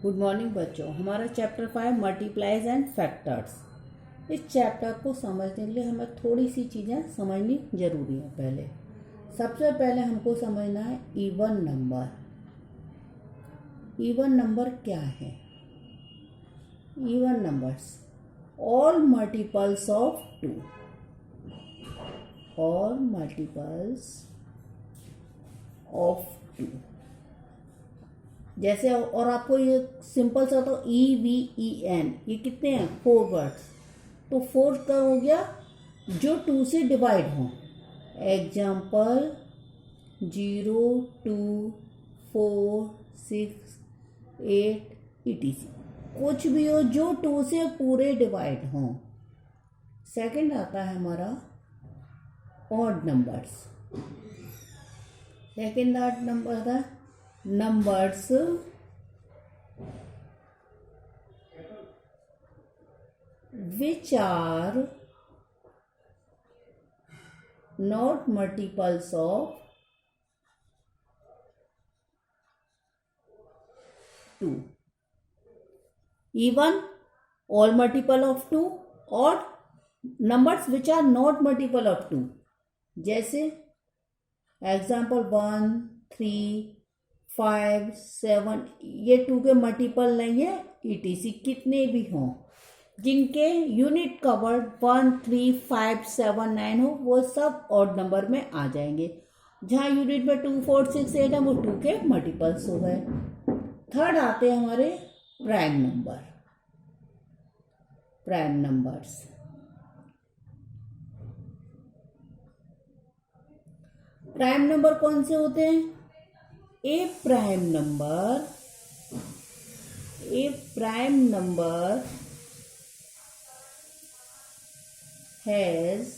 Good morning बच्चों। हमारा chapter 5 multiplies and factors. इस चैप्टर को समझने के लिए हमें थोड़ी सी चीज़ें समझनी जरूरी है। सबसे पहले हमको समझना है इवन नंबर। इवन नंबर क्या है? Even numbers all multiples of 2, all multiples of 2। जैसे और आपको ये सिंपल सा तो EVEN ये कितने हैं? 4 वर्ड्स। तो 4 का हो गया जो 2 से डिवाइड हो। Example 0, 2, 4, 6, 8 ETC। कुछ भी हो जो 2 से पूरे डिवाइड हो। सेकंड आता है हमारा odd numbers. Second odd number आता है numbers which are not multiples of 2. Even all multiple of 2 or numbers which are not multiple of 2. जैसे एग्जाम्पल 1, 3, 5, 7 ये 2 के मल्टीपल नहीं है। ETC कितने भी हों जिनके यूनिट कवर्ड 1, 3, 5, 7, 9 हो वो सब ऑड नंबर में आ जाएंगे। जहाँ यूनिट में 2, 4, 6, 8 है वो 2 के मल्टीपल्स हो गए। थर्ड आते हैं हमारे prime number. Prime numbers prime number कौन से होते हैं? A prime number has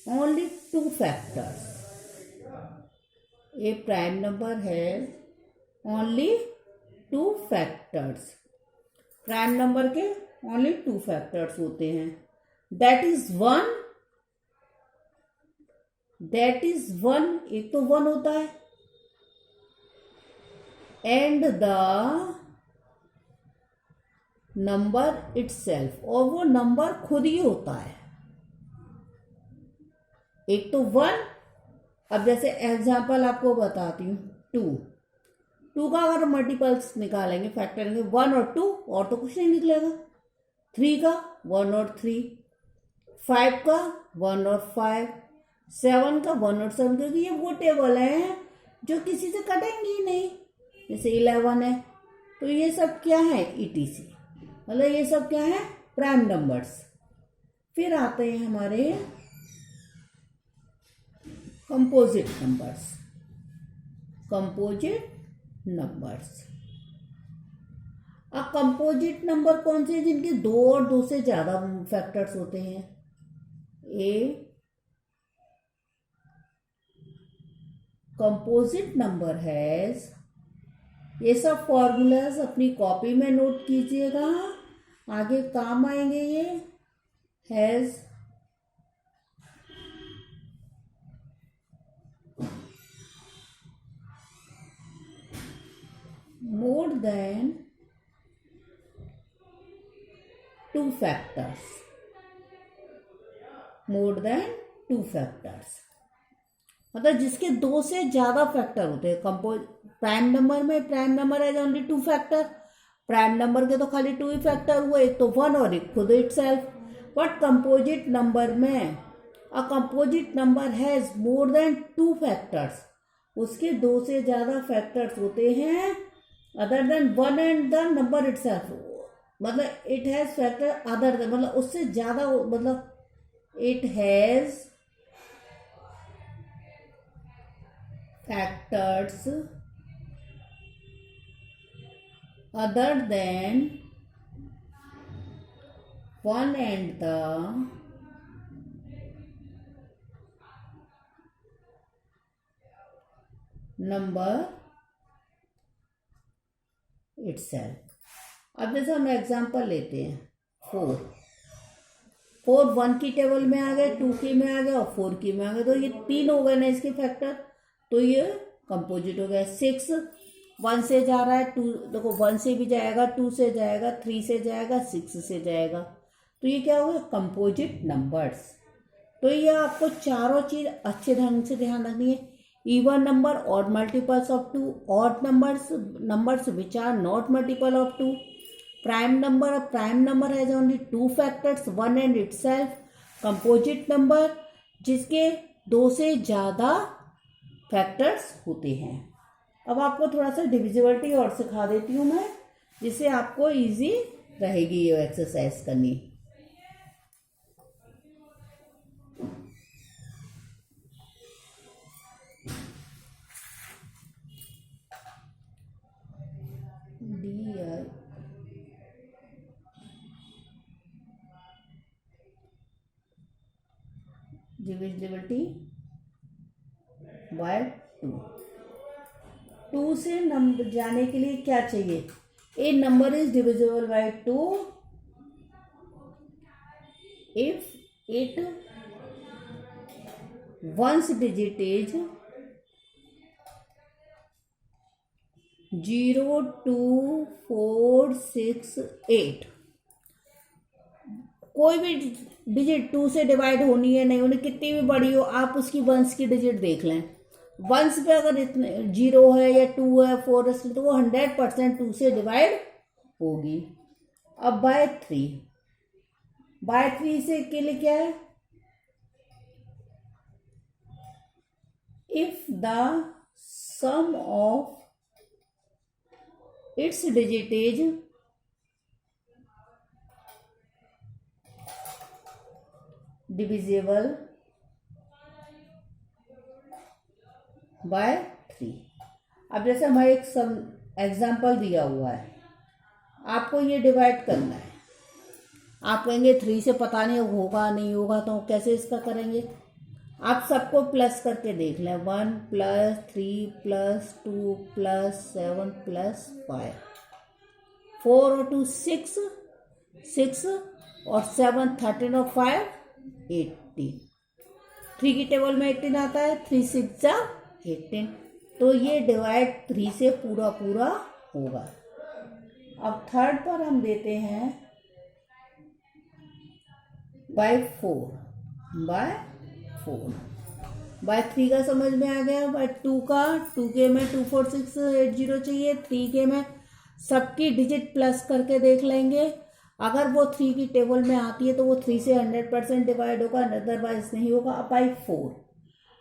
only 2 factors. A prime number has only 2 factors. Prime number के only 2 factors होते हैं। That is 1, एक तो 1 होता है, एंड द नंबर इटसेल्फ, और वो नंबर खुद ही होता है। एक तो 1। अब जैसे एग्जांपल आपको बताती हूँ 2 का अगर मल्टीपल्स निकालेंगे, फैक्टर करेंगे 1 और 2 और तो कुछ नहीं निकलेगा। 3 का 1 और 3, 5 का 1 और 5, 7 का 1 और 7, क्योंकि ये वो टेबल है जो किसी से कटेंगी ही नहीं। जैसे 11 है तो ये सब क्या है? ETC, मतलब ये सब क्या है? Prime numbers. फिर आते हैं हमारे कंपोजिट नंबर्स। कंपोजिट नंबर्स अब कंपोजिट नंबर कौन से? जिनके 2 और 2 से ज्यादा फैक्टर्स होते हैं। कंपोजिट नंबर हैज, ये सब फॉर्मूलाज अपनी कॉपी में नोट कीजिएगा, आगे काम आएंगे ये। Has more than 2 factors. More than 2 factors मतलब जिसके 2 से ज्यादा फैक्टर होते हैं। प्राइम नंबर में प्राइम नंबर है ओनली 2 फैक्टर। प्राइम नंबर के तो खाली 2 ही फैक्टर हुए, एक तो 1 और एक खुद इटसेल्फ। बट कंपोजिट नंबर में a composite number has more than 2 factors, उसके 2 से ज्यादा फैक्टर्स होते हैं other than 1 and the number itself. मतलब it has factor other than, मतलब उससे ज्यादा, मतलब it has factors other than 1 and the number itself। अब जैसे हम एग्जांपल लेते हैं 4 1 की टेबल में आ गए, 2 की में आ गए और 4 की में आ गए, तो ये 3 हो गए ना इसके फैक्टर, तो ये कंपोजिट हो गया। 6 1 से जा रहा है, 2 देखो 1 से भी जाएगा, 2 से जाएगा, 3 से जाएगा, 6 से जाएगा, तो ये क्या होगा, कंपोजिट नंबर्स। तो ये आपको चारों चीज अच्छे ढंग से ध्यान रखनी है। इवन नंबर और multiples of 2, odd numbers which are not multiple of 2, prime number has only 2 factors, 1 and itself, composite number जिसके 2 से ज़्यादा फैक्टर्स होते हैं। अब आपको थोड़ा सा डिविजिबिलिटी और सिखा देती हूँ मैं, जिससे आपको इजी रहेगी ये एक्सरसाइज करनी। डिविजिबिलिटी बाय 2 से नंबर जाने के लिए क्या चाहिए, a number is divisible by 2 if it ones digit is 0, 2, 4, 6, 8। कोई भी डिजिट 2 से डिवाइड होनी है नहीं होनी, कितनी भी बड़ी हो, आप उसकी वंस की डिजिट देख लें। वंस पे अगर इतने 0 है या 2 है, 4 है, तो वो 100% 2 से डिवाइड होगी। अब बाय 3 से के लिए क्या है, if the sum of its digit is divisible by 3। अब जैसे हमारे एक सम एग्जाम्पल दिया हुआ है, आपको ये डिवाइड करना है। आप कहेंगे 3 से पता नहीं होगा नहीं होगा, तो कैसे इसका करेंगे, आप सबको प्लस करके देख लें। 1 + 3 + 2 + 7 + 5, 4 और 2 6, 6 और 7 13 और 5 18। 3 की टेबल में 18 आता है, 3 6 जा 18, तो ये डिवाइड 3 से पूरा पूरा होगा। अब थर्ड पर हम देते हैं बाय 4, बाय 3 का समझ में आ गया। बाय 2 का, 2 के में 2 4 6 8 0 चाहिए, 3 के में सबकी डिजिट प्लस करके देख लेंगे। अगर वो 3 की टेबल में आती है तो वो 3 से 100% डिवाइड होगा, अदरवाइज नहीं होगा। अब बाई 4,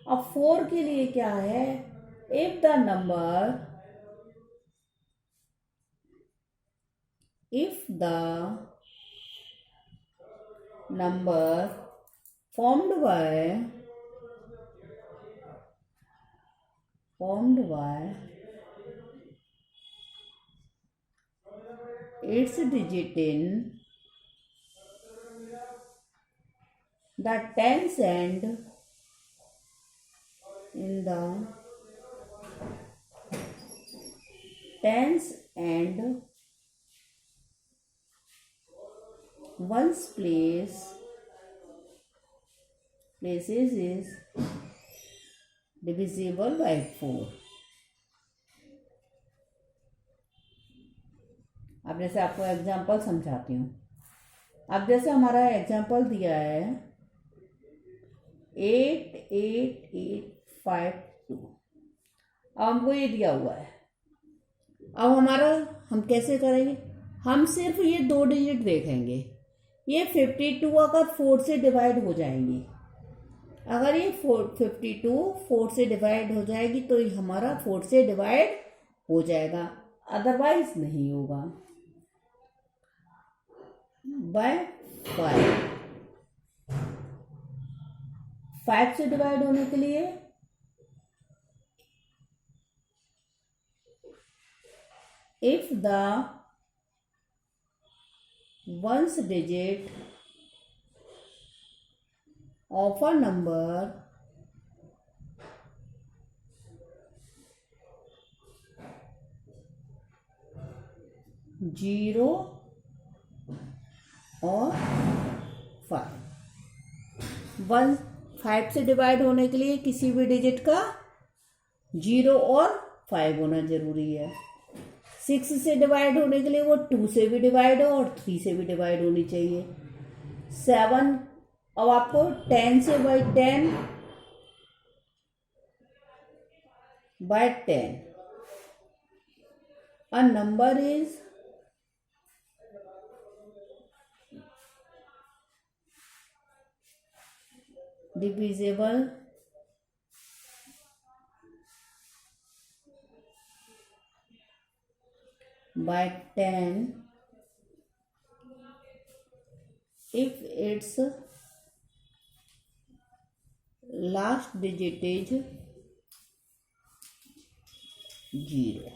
अब 4 के लिए क्या है, if the number formed by its digit in the tens and ones places is divisible by 4। अब जैसे आपको एग्जाम्पल समझाती हूँ। अब जैसे हमारा एग्जाम्पल दिया है 8 8 8 5 2, अब हमको ये दिया हुआ है। अब हम कैसे करेंगे, हम सिर्फ ये 2 डिजिट देखेंगे। ये 52 अगर 4 से डिवाइड हो जाएंगी, अगर ये 52 4 से डिवाइड हो जाएगी तो ये हमारा 4 से डिवाइड हो जाएगा, अदरवाइज नहीं होगा। बाय 5 से डिवाइड होने के लिए if the ones digit of a number zero और 5 से डिवाइड होने के लिए किसी भी डिजिट का 0 और 5 होना जरूरी है। 6 से डिवाइड होने के लिए वो 2 से भी डिवाइड हो और 3 से भी डिवाइड होनी चाहिए। 7, अब आपको 10 से by 10 bye 10 a number is divisible by 10 if its last digit is 0।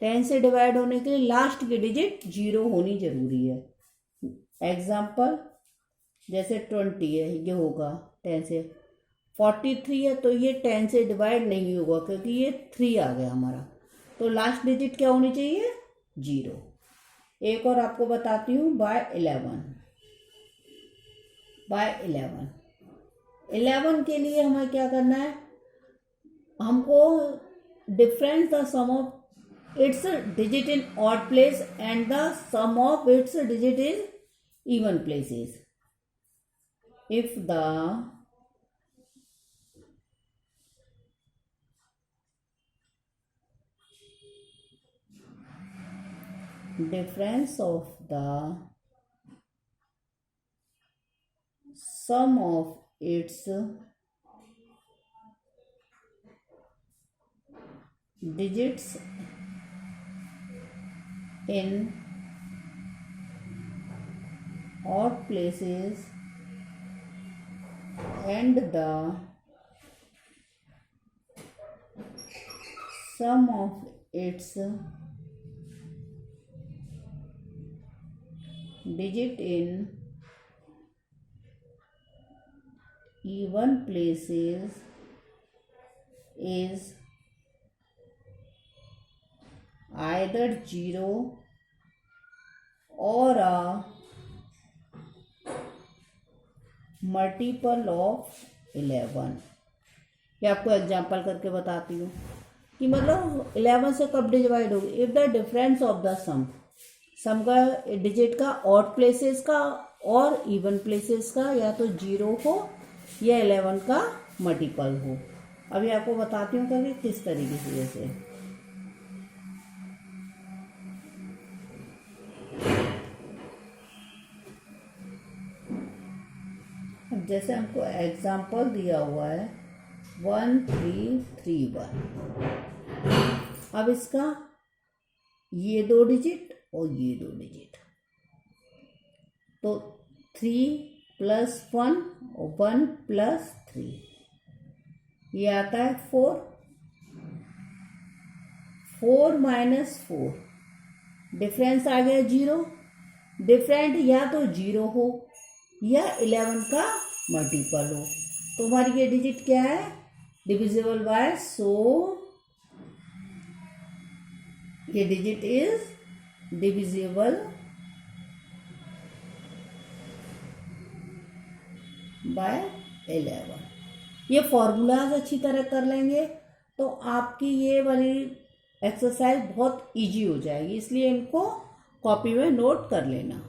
10 से डिवाइड होने के लिए लास्ट की डिजिट 0 होनी जरूरी है। एग्जाम्पल जैसे 20 है, ये होगा 10 से। 43 है तो ये 10 से डिवाइड नहीं होगा क्योंकि ये 3 आ गया हमारा, तो लास्ट डिजिट क्या होनी चाहिए? 0। एक और आपको बताती हूँ, बाय 11। बाय 11 के लिए हमें क्या करना है? हमको difference the sum of its digit in odd place and the sum of its digit in even places. If the difference of the sum of its digits in odd places and the sum of its digit in even places is either 0 or a multiple of 11। ये आपको example करके बताती हूँ कि मतलब 11 से कब divide होगी। If the difference of the sum का डिजिट का ऑड प्लेसेस का और इवन प्लेसेस का या तो 0 हो या 11 का मल्टीपल हो। अभी आपको बताती हूँ कि किस तरीके से। जैसे जैसे हमको एग्जाम्पल दिया हुआ है 1331। अब इसका ये 2 डिजिट और ये 2 डिजिट, तो 3 + 1 और 1 + 3, ये आता है 4। 4 - 4 डिफरेंस आ गया 0। डिफरेंट या तो 0 हो या 11 का मल्टीपल हो, तो हमारी ये डिजिट क्या है? डिविजिबल बाय, सो ये डिजिट इज डिविजिबल बाय 11। ये फॉर्मूलाज अच्छी तरह कर लेंगे तो आपकी ये वाली एक्सरसाइज बहुत इजी हो जाएगी, इसलिए इनको कॉपी में नोट कर लेना।